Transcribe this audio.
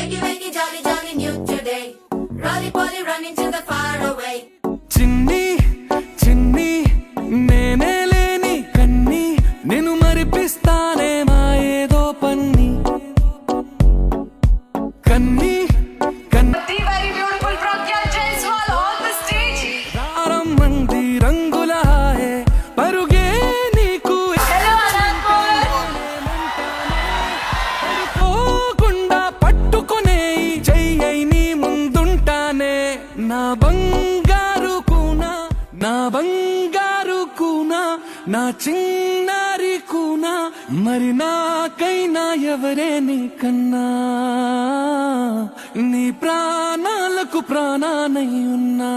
Wakey, wakey, jolly, jolly, new today. Rolly poly, running to the far away. చిన్ని చిన్ని నేనే లేని కన్ని నేను మరిపిస్తానే మా ఏదో పన్ని కన్ని The very beautiful Pragya Jaiswal on the stage. రమ్మంది రంగుల హాయే పరుగే నీకు Hello Anandpur. పోకుండా పట్టుకునే చెయ్యై నీ ముందుంటానే నా బంగారు కూనా నా బంగారు కూనా నా చిన్నారి కూనా మరి నాకైనా ఎవరే నీకన్నా నీ ప్రాణాలకు ప్రాణానై ఉన్నా